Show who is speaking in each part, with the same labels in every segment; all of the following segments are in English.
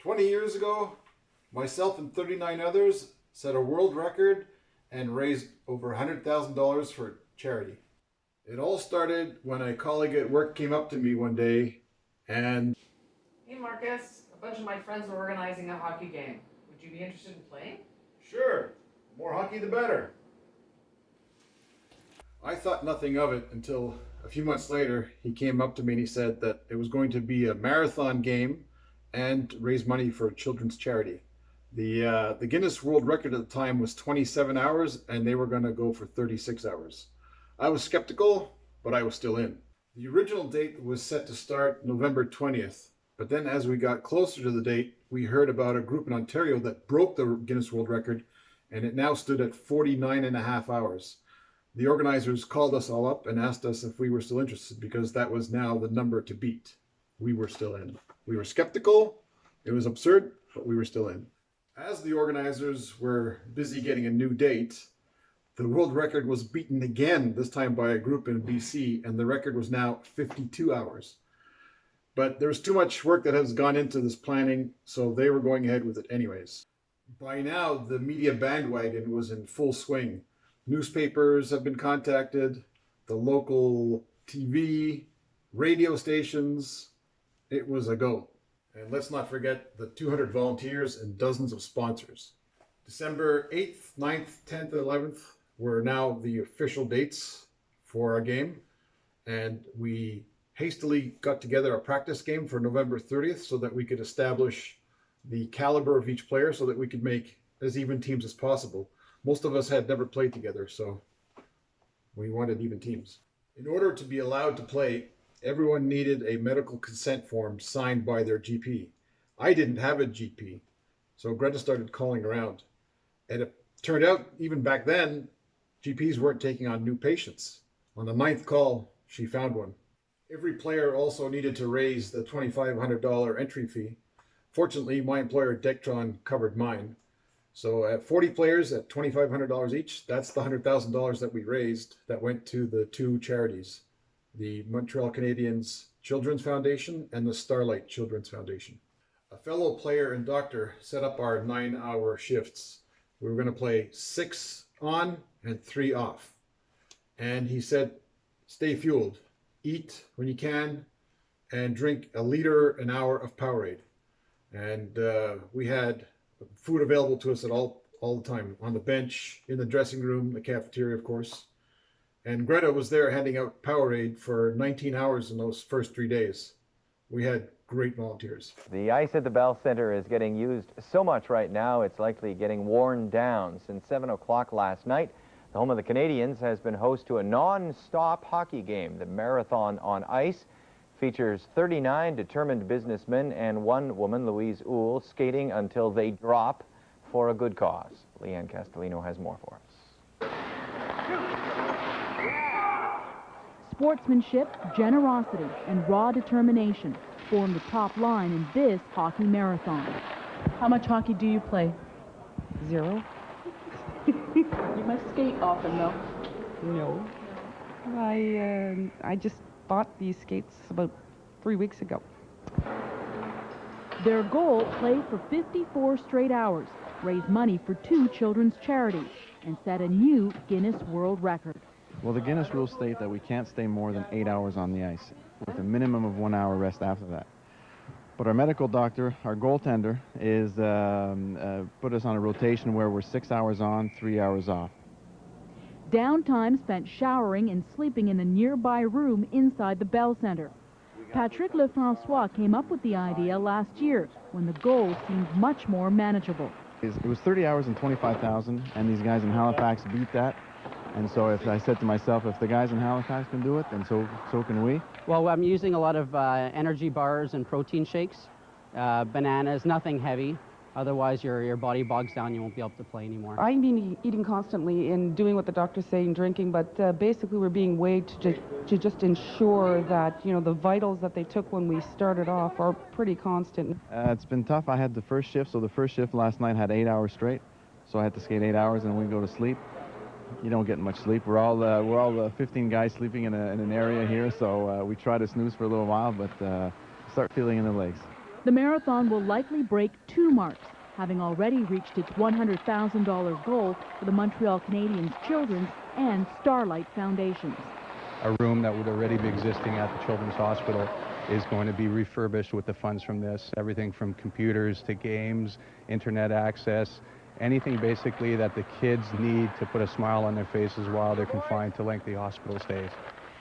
Speaker 1: 20 years ago, myself and 39 others set a world record and raised over $100,000 for charity. It all started when a colleague at work came up to me one day and...
Speaker 2: Hey Marcus, a bunch of my friends are organizing a hockey game. Would you be interested in playing?
Speaker 1: Sure, the more hockey the better. I thought nothing of it until a few months later he came up to me and he said that it was going to be a marathon game and raise money for a children's charity. The Guinness World Record at the time was 27 hours and they were going to go for 36 hours. I was skeptical, but I was still in. The original date was set to start November 20th, but then as we got closer to the date, we heard about a group in Ontario that broke the Guinness World Record, and it now stood at 49.5 hours. The organizers called us all up and asked us if we were still interested because that was now the number to beat. We were still in. We were skeptical, it was absurd, but we were still in. As the organizers were busy getting a new date, the world record was beaten again, this time by a group in BC, and the record was now 52 hours. But there's too much work that has gone into this planning, so they were going ahead with it anyways. By now, the media bandwagon was in full swing. Newspapers have been contacted, the local TV, radio stations. It was a go. And let's not forget the 200 volunteers and dozens of sponsors. December 8th, 9th, 10th, and 11th were now the official dates for our game. And we hastily got together a practice game for November 30th so that we could establish the caliber of each player so that we could make as even teams as possible. Most of us had never played together, so we wanted even teams. In order to be allowed to play, everyone needed a medical consent form signed by their GP. I didn't have a GP, so Greta started calling around. And it turned out, even back then, GPs weren't taking on new patients. On the 9th call, she found one. Every player also needed to raise the $2,500 entry fee. Fortunately, my employer, Dectron, covered mine. So at 40 players at $2,500 each, that's the $100,000 that we raised that went to the two charities, the Montreal Canadiens Children's Foundation and the Starlight Children's Foundation. A fellow player and doctor set up our 9-hour shifts. We were going to play 6 on and 3 off. And he said, stay fueled, eat when you can, and drink a liter an hour of Powerade. And we had food available to us at all the time, on the bench, in the dressing room, the cafeteria, of course. And Greta was there handing out Powerade for 19 hours in those first 3 days. We had great volunteers.
Speaker 3: The ice at the Bell Center is getting used so much right now, it's likely getting worn down. Since 7 o'clock last night, the home of the Canadiens has been host to a non-stop hockey game. The Marathon on Ice features 39 determined businessmen and one woman, Louise Uhl, skating until they drop for a good cause. Leanne Castellino has more for us.
Speaker 4: Sportsmanship, generosity, and raw determination form the top line in this hockey marathon.
Speaker 5: How much hockey do you play?
Speaker 6: 0.
Speaker 5: You must skate often, though.
Speaker 6: No. I just bought these skates about 3 weeks ago.
Speaker 4: Their goal, play for 54 straight hours, raise money for 2 children's charities, and set a new Guinness World Record.
Speaker 7: Well, the Guinness rules state that we can't stay more than 8 hours on the ice, with a minimum of 1 hour rest after that. But our medical doctor, our goaltender, is put us on a rotation where we're 6 hours on, 3 hours off.
Speaker 4: Downtime spent showering and sleeping in a nearby room inside the Bell Center. Patrick Lefrancois came up with the idea last year when the goal seemed much more manageable.
Speaker 7: It was 30 hours and 25,000, and these guys in Halifax beat that. And so if I said to myself, if the guys in Halifax can do it, then so can we.
Speaker 8: Well, I'm using a lot of energy bars and protein shakes, bananas, nothing heavy. Otherwise, your body bogs down. You won't be able to play anymore.
Speaker 6: I've been eating constantly and doing what the doctor's saying, drinking, but basically we're being weighed to just ensure that, you know, the vitals that they took when we started off are pretty constant.
Speaker 7: It's been tough. I had the first shift, so the first shift last night had 8 hours straight. So I had to skate 8 hours and we go to sleep. You don't get much sleep. We're all 15 guys sleeping in an area here, so we try to snooze for a little while, but start feeling in the legs.
Speaker 4: The marathon will likely break 2 marks, having already reached its $100,000 goal for the Montreal Canadiens Children's and Starlight Foundations.
Speaker 9: A room that would already be existing at the Children's Hospital is going to be refurbished with the funds from this. Everything from computers to games, internet access, anything basically that the kids need to put a smile on their faces while they're confined to lengthy hospital stays.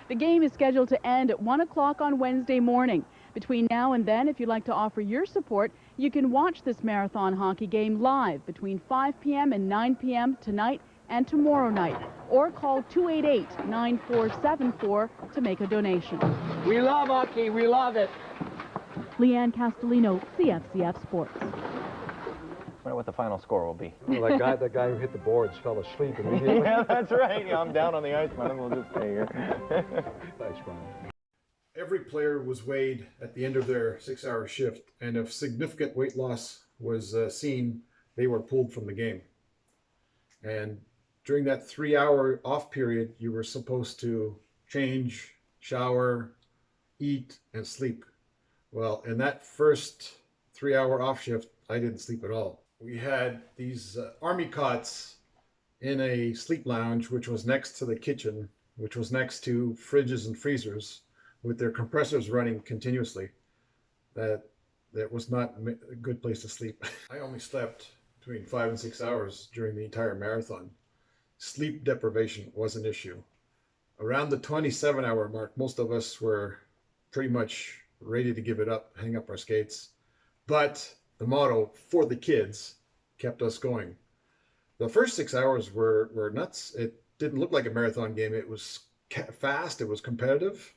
Speaker 4: The game is scheduled to end at 1 o'clock on Wednesday morning. Between now and then, if you'd like to offer your support, you can watch this marathon hockey game live between 5 p.m. and 9 p.m. tonight and tomorrow night, or call 288-9474 to make a donation.
Speaker 10: We love hockey, we love it.
Speaker 4: Leanne Castellino, CFCF Sports.
Speaker 3: I wonder what the final score will be.
Speaker 11: Well, that guy who hit the boards fell asleep immediately.
Speaker 3: Yeah, that's right. Yeah, I'm down on the ice, man. We'll just stay here.
Speaker 11: Thanks, Brian.
Speaker 1: Every player was weighed at the end of their 6-hour shift, and if significant weight loss was seen, they were pulled from the game. And during that 3-hour off period, you were supposed to change, shower, eat, and sleep. Well, in that first 3-hour off shift, I didn't sleep at all. We had these army cots in a sleep lounge, which was next to the kitchen, which was next to fridges and freezers, with their compressors running continuously. That was not a good place to sleep. I only slept between 5 and 6 hours during the entire marathon. Sleep deprivation was an issue. Around the 27-hour mark, most of us were pretty much ready to give it up, hang up our skates. But the motto, for the kids, kept us going. The first 6 hours were nuts. It didn't look like a marathon game. It was fast, it was competitive.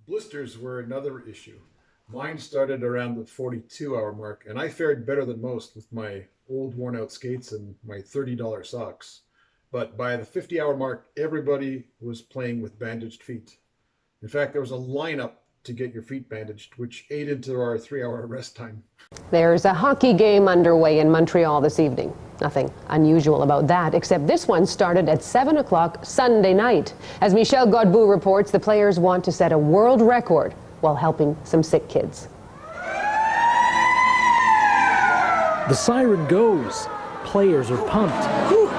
Speaker 1: Blisters were another issue. Mine started around the 42-hour mark, and I fared better than most with my old worn-out skates and my $30 socks. But by the 50-hour mark, everybody was playing with bandaged feet. In fact, there was a lineup to get your feet bandaged, which ate into our 3-hour rest time.
Speaker 12: There's a hockey game underway in Montreal this evening. Nothing unusual about that, except this one started at 7 o'clock Sunday night. As Michel Godbout reports, the players want to set a world record while helping some sick kids.
Speaker 13: The siren goes. Players are pumped. Whew.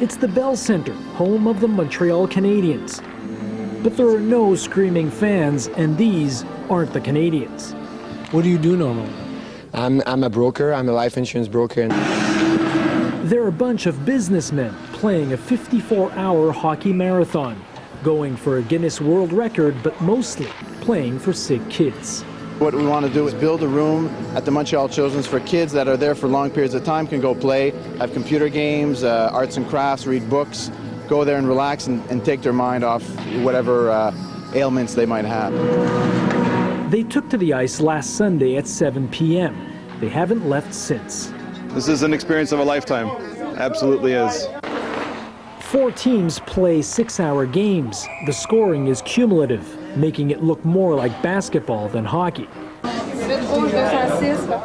Speaker 13: It's the Bell Centre, home of the Montreal Canadiens. But there are no screaming fans, and these aren't the Canadiens.
Speaker 14: What do you do normally? I'm a broker. I'm a life insurance broker.
Speaker 13: They're a bunch of businessmen playing a 54-hour hockey marathon, going for a Guinness World Record, but mostly playing for sick kids.
Speaker 7: What we want to do is build a room at the Montreal Children's for kids that are there for long periods of time, can go play, have computer games, arts and crafts, read books, go there and relax and take their mind off whatever ailments they might have.
Speaker 13: They took to the ice last Sunday at 7 p.m. They haven't left since.
Speaker 15: This is an experience of a lifetime. Absolutely is.
Speaker 13: 4 teams play 6-hour games. The scoring is cumulative, making it look more like basketball than hockey.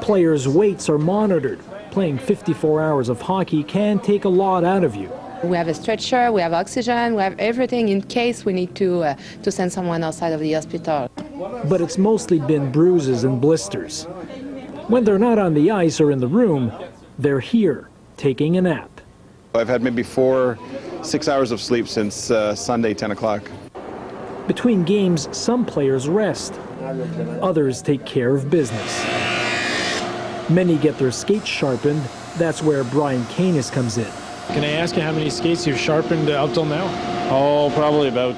Speaker 13: Players' weights are monitored. Playing 54 hours of hockey can take a lot out of you.
Speaker 16: We have a stretcher, we have oxygen, we have everything in case we need to send someone outside of the hospital.
Speaker 13: But it's mostly been bruises and blisters. When they're not on the ice or in the room, they're here, taking a nap.
Speaker 15: I've had maybe 4-6 hours of sleep since Sunday, 10 o'clock.
Speaker 13: Between games, some players rest. Others take care of business. Many get their skates sharpened. That's where Brian Canis comes in.
Speaker 17: Can I ask you how many skates you've sharpened up till now?
Speaker 18: Oh, probably about,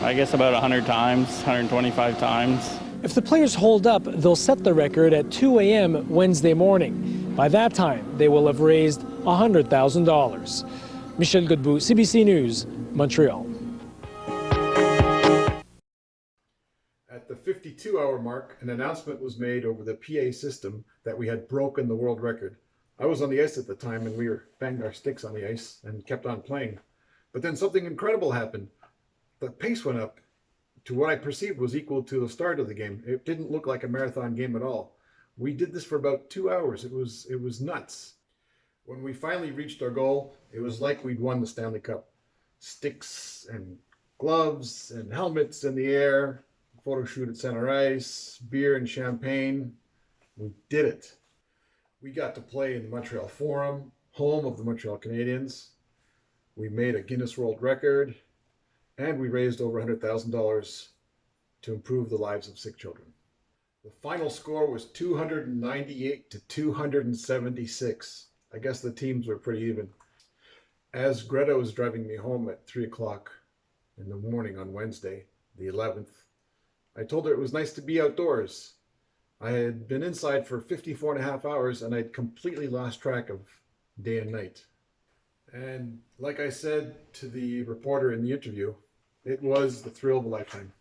Speaker 18: I guess about 100 times, 125 times.
Speaker 13: If the players hold up, they'll set the record at 2 a.m. Wednesday morning. By that time, they will have raised $100,000. Michel Godbout, CBC News, Montreal.
Speaker 1: At the 52-hour mark, an announcement was made over the PA system that we had broken the world record. I was on the ice at the time, and we were banging our sticks on the ice and kept on playing. But then something incredible happened. The pace went up to what I perceived was equal to the start of the game. It didn't look like a marathon game at all. We did this for about 2 hours. It was nuts. When we finally reached our goal, it was like we'd won the Stanley Cup. Sticks and gloves and helmets in the air, photo shoot at center ice, beer and champagne. We did it. We got to play in the Montreal Forum, home of the Montreal Canadiens. We made a Guinness World Record, and we raised over $100,000 to improve the lives of sick children. The final score was 298 to 276. I guess the teams were pretty even. As Greta was driving me home at 3 o'clock in the morning on Wednesday, the 11th, I told her it was nice to be outdoors. I had been inside for 54 and a half hours and I'd completely lost track of day and night. And like I said to the reporter in the interview, it was the thrill of a lifetime.